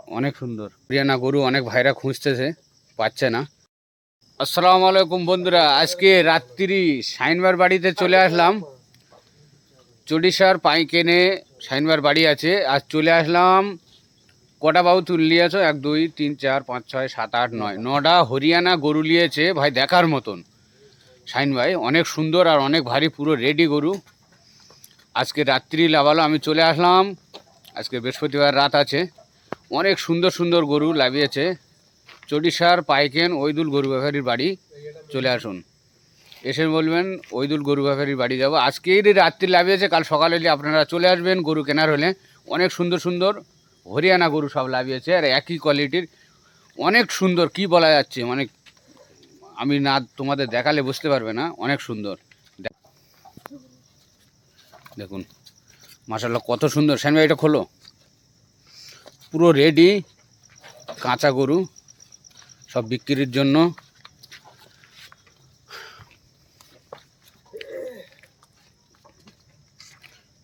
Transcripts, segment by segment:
অনেক সুন্দর হরিয়ানা গরু। অনেক ভাইরা খুঁজতেছে, পাচ্ছে না। আসসালামু আলাইকুম বন্ধুরা, আজকে রাত্রি শাইনবার বাড়িতে চলে আসলাম। চড়িশার পাইকেনে শাইনবার বাড়ি আছে। আজ চলে আসলাম। কটা বাবু তুল নিয়েছো? 1 2 3 4 5 6 7 8 9, 9টা হরিয়ানা গরু নিয়েছে ভাই, দেখার মতন। শাইন ভাই অনেক সুন্দর আর অনেক ভারী, পুরো রেডি গরু। আজকে রাত্রি লাভালো, আমি চলে আসলাম। আজকে বৃহস্পতিবার রাত আছে। অনেক সুন্দর সুন্দর গরু লাভিয়েছে। চড়িশার পাইকেন ওইদুল গরু ব্যাপারীর বাড়ি চলে আসুন, এসে বলবেন ওইদুল গরু ব্যাপারীর বাড়ি যাব। আজকেই রাত্রি লাভিয়েছে, কাল সকালে আপনারা চলে আসবেন গরু কেনার হলে। অনেক সুন্দর সুন্দর হরিয়ানা গরু সব লাভিয়েছে, আর একই কোয়ালিটির। অনেক সুন্দর, কি বলা যাচ্ছে, মানে আমি না তোমাদের দেখালে বুঝতে পারবে না। অনেক সুন্দর, দেখুন মাশাআল্লাহ কত সুন্দর। শাইন ভাই এটা খোলো, পুরো রেডি কাঁচা গরু, সব বিক্রির জন্য।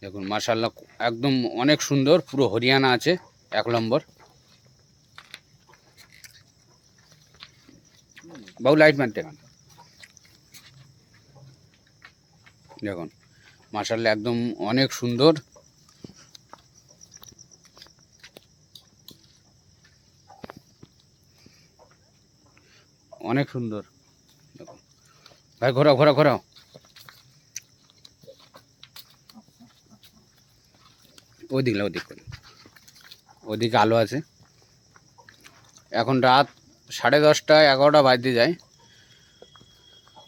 দেখুন মাশাআল্লাহ একদম অনেক সুন্দর, পুরো হরিয়ানা আছে, 1 নম্বর। বাবু লাইট মারতে, দেখুন মাশাআল্লাহ একদম অনেক সুন্দর। অনেক সুন্দর, দেখুন ভাই ঘোরাও ঘোরাও ঘোরাও। ওদিকে ওদিকে আলো আছে। এখন রাত 10:30 11টা বাজতে যায়।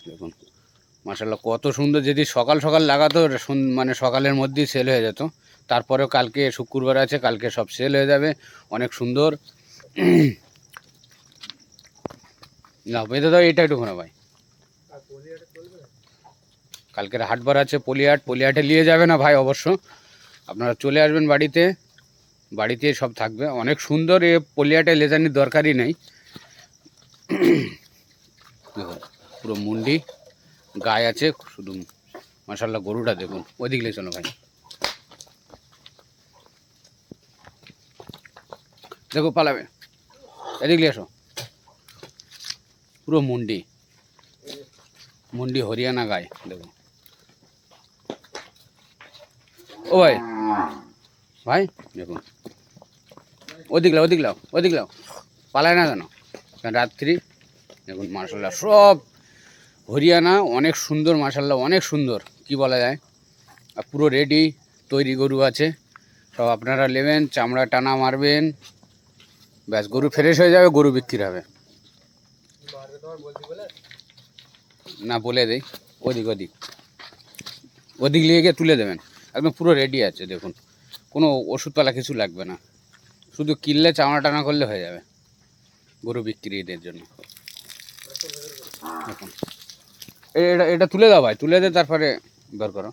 দেখুন মাশাআল্লাহ কত সুন্দর। যদি সকাল সকাল লাগাতো মানে সকালের মধ্যেই সেল হয়ে যেত। তারপরেও কালকে শুক্রবার আছে, কালকে সব সেল হয়ে যাবে। অনেক সুন্দর। না বেঁধে দাও, এটা একটু ঘোরা ভাই। কালকের হাটবার আছে, পলিহাটে নিয়ে যাবে না ভাই অবশ্য। আপনারা চলে আসবেন বাড়িতে, বাড়িতে সব থাকবে। অনেক সুন্দর। এ পলিহাটে লেজানির দরকারই নেই। দেখুন পুরো মুন্ডি গায়ে আছে শুধু। মাশাআল্লাহ গরুটা দেখুন। ওদিক লে চলো ভাই, দেখো পালাবে। এদিক লে এসো, পুরো মুন্ডি হরিয়ানা গায়ে। দেখুন ও ভাই, ভাই দেখুন ওদিক লাও, পালায় না কেন? রাত্রি দেখুন মাশাআল্লাহ সব হরিয়ানা, অনেক সুন্দর মাশাআল্লাহ, অনেক সুন্দর, কি বলা যায়। আর পুরো রেডি তৈরি গরু আছে সব। আপনারা নেবেন, চামড়া টানা মারবেন, ব্যাস গরু ফ্রেশ হয়ে যাবে, গরু বিক্রি হবে। না বলে দেই, ওদিক নিয়ে গিয়ে তুলে দেবেন। একদম পুরো রেডি আছে, দেখুন কোনো ওষুধপালা কিছু লাগবে না, শুধু কিনলে চামড়া টানা করলে হয়ে যাবে গরু বিক্রিদের জন্য। দেখুন এটা তুলে দাও ভাই, তুলে দে, তারপরে বের করো।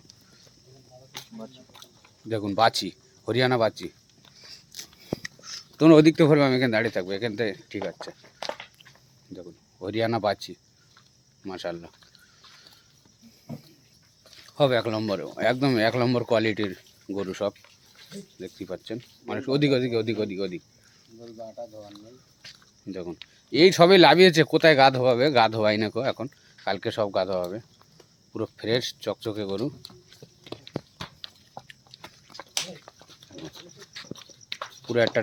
দেখুন বাছি, হরিয়ানা বাছি। তোমরা ওদিক তো ভরবে, আমি এখানে দাঁড়িয়ে থাকবো, এখান থেকে ঠিক আছে। দেখুন হরিয়ানা বাছি মাশাআল্লাহ, হবে 1 নম্বর, একদম 1 নম্বর কোয়ালিটির গরু সব। দেখতেই পাচ্ছেন মানে ওদিক দেখুন এই সবই লাভিয়েছে। কোথায় গা ধোয়াবে? গা ধোয়াই না কো এখন, কালকে সব গা ধোয়াবে। পুরো ফ্রেশ চকচকে গরু। পুরো একটা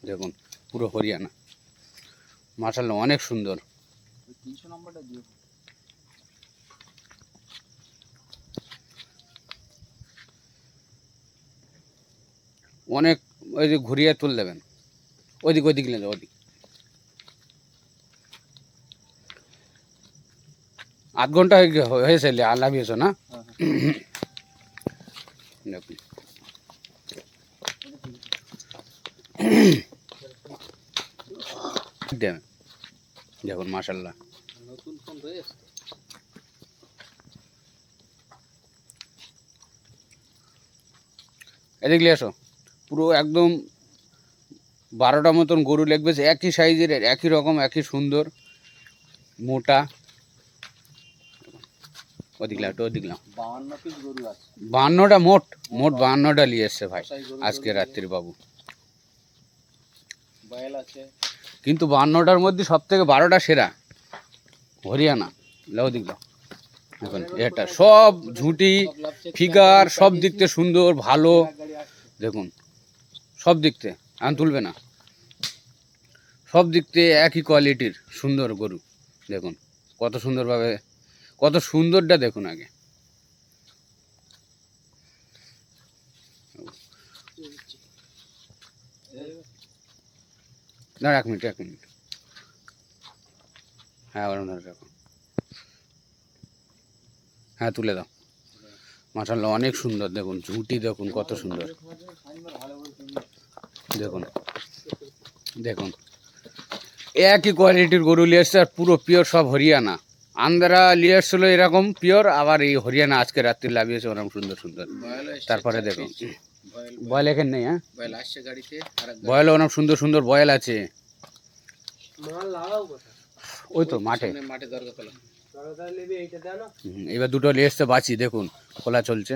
দেখুন পুরো হরিয়ানা মাশাআল্লাহ অনেক সুন্দর। অনেক, ওই যে ঘুরিয়ে তুল দেবেন। ওদিক নিয়ে ওদিক। 8 ঘন্টা হয়েছে লাভিয়েছো না? দেখুন দেখুন মাশাআল্লাহ এদিক নিয়ে এসো। পুরো একদম 12টা মতন গরু লাগবে, একই সাইজের, একই রকম, একই সুন্দর, মোটা। ওদিকলা একটু ওদিকলাম 52 পিস গরু আছে। 52টা মোট মোট 52টা নিয়ে এসছে ভাই আজকে রাত্রির বাবু। বয়েল আছে। কিন্তু 52টার মধ্যে সব থেকে 12টা সেরা হরিয়ানা। লাও দিকলাম এখন এটা সব ঝুঁটি ফিগার সব দিক থেকে সুন্দর ভালো। দেখুন সব দিক থেকে আন তুলবে না, সব দিক থেকে একই কোয়ালিটির সুন্দর গরু। দেখুন কত সুন্দরভাবে, কত সুন্দরটা দেখুন আগে। না এক মিনিট এক মিনিট, হ্যাঁ ওরকম ধরে রাখো, হ্যাঁ তুলে দাও। মাশাআল্লাহ অনেক সুন্দর, দেখুন ঝুঁটি দেখুন কত সুন্দর। দেখুন দেখুন একই কোয়ালিটির গরু নিয়ে এসছে আর পুরো পিওর সব হরিয়ানা। আন্ধ্রা নিয়ে এসছিল এরকম পিওর, আবার এই হরিয়ানা আজকে রাত্রি লাভিয়েছে ওরকম সুন্দর সুন্দর। তারপরে দেখুন বয়েল এখানে নেই, হ্যাঁ বয়েল আসছে গাড়িতে, বয়েল অনেক সুন্দর সুন্দর বয়েল আছে। ওই তো মাঠে মাঠে দরকার পেলাম। এবার দুটো নিয়ে এসছে বাঁচি, দেখুন খোলা চলছে।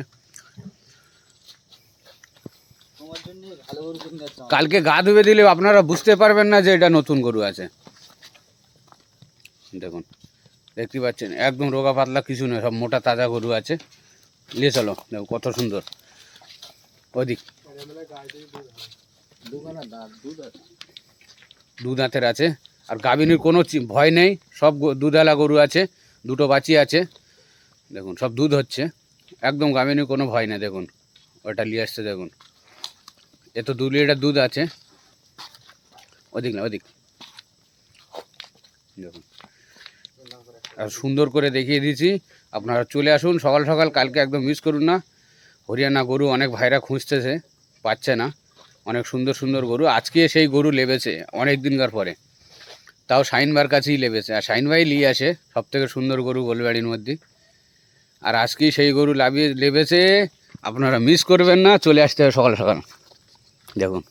তোমার জন্য ভালো গরু কিনে যাচ্ছে। কালকে গা ধুবে দিলে আপনারা বুঝতে পারবেন না যে এটা নতুন গরু আছে। দেখুন দেখতে পাচ্ছেন একদম রোগা পাতলা কিছু নয়, সব মোটা তাজা গরু আছে। নিয়ে চলো দেখো কত সুন্দর। ওদিক দু দাঁতের আছে, আর গাভিনীর কোনো ভয় নেই, সব দুধালা গরু আছে, দুটো বাচ্চি আছে। দেখুন সব দুধ হচ্ছে, একদম গাভিনীর কোনো ভয় নেই। দেখুন ওটা নিয়ে আসছে, দেখুন এ তো 2 লিটার দুধ আছে। ওদিক না ওদিক দেখুন, আর সুন্দর করে দেখিয়ে দিয়েছি। আপনারা চলে আসুন সকাল সকাল, কালকে একদম মিস করুন না। হরিয়ানা গরু অনেক ভাইরা খুঁজতেছে, পাচ্ছে না। অনেক সুন্দর সুন্দর গরু আজকে সেই গরু লেবেছে অনেক দিনকার পরে, তাও শাহিনবার কাছেই লেবেছে। আর শাহিন ভাই নিয়ে আসে সব থেকে সুন্দর গরু গোলবাড়ির মধ্যে, আর আজকেই সেই গরু লেবেছে। আপনারা মিস করবেন না, চলে আসতে হবে সকাল সকাল। দেখুন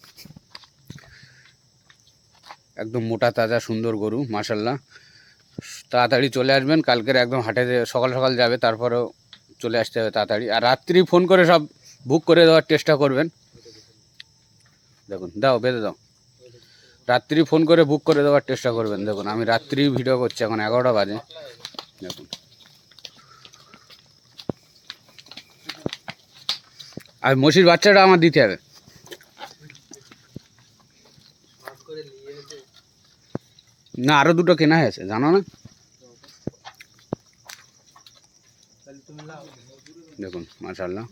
একদম মোটা তাজা সুন্দর গরু মাশাআল্লাহ। তাড়াতাড়ি চলে আসবেন, কালকের একদম হাটে সকাল সকাল যাবে, তারপরেও চলে আসতে হবে তাড়াতাড়ি। আর রাত্রি ফোন করে সব বুক করে দেওয়ার চেষ্টা করবেন। দেখুন দাও বেঁধে দাও, রাত্রি ফোন করে বুক করে দেওয়ার চেষ্টা করবেন। দেখুন আমি রাত্রি ভিডিও করছি, এখন 11টা বাজে। দেখুন আর মসির বাচ্চাটা আমার দিতে হবে না, আরো দুটো কেনা হয়েছে জানো না। দেখুন মাশাআল্লাহ।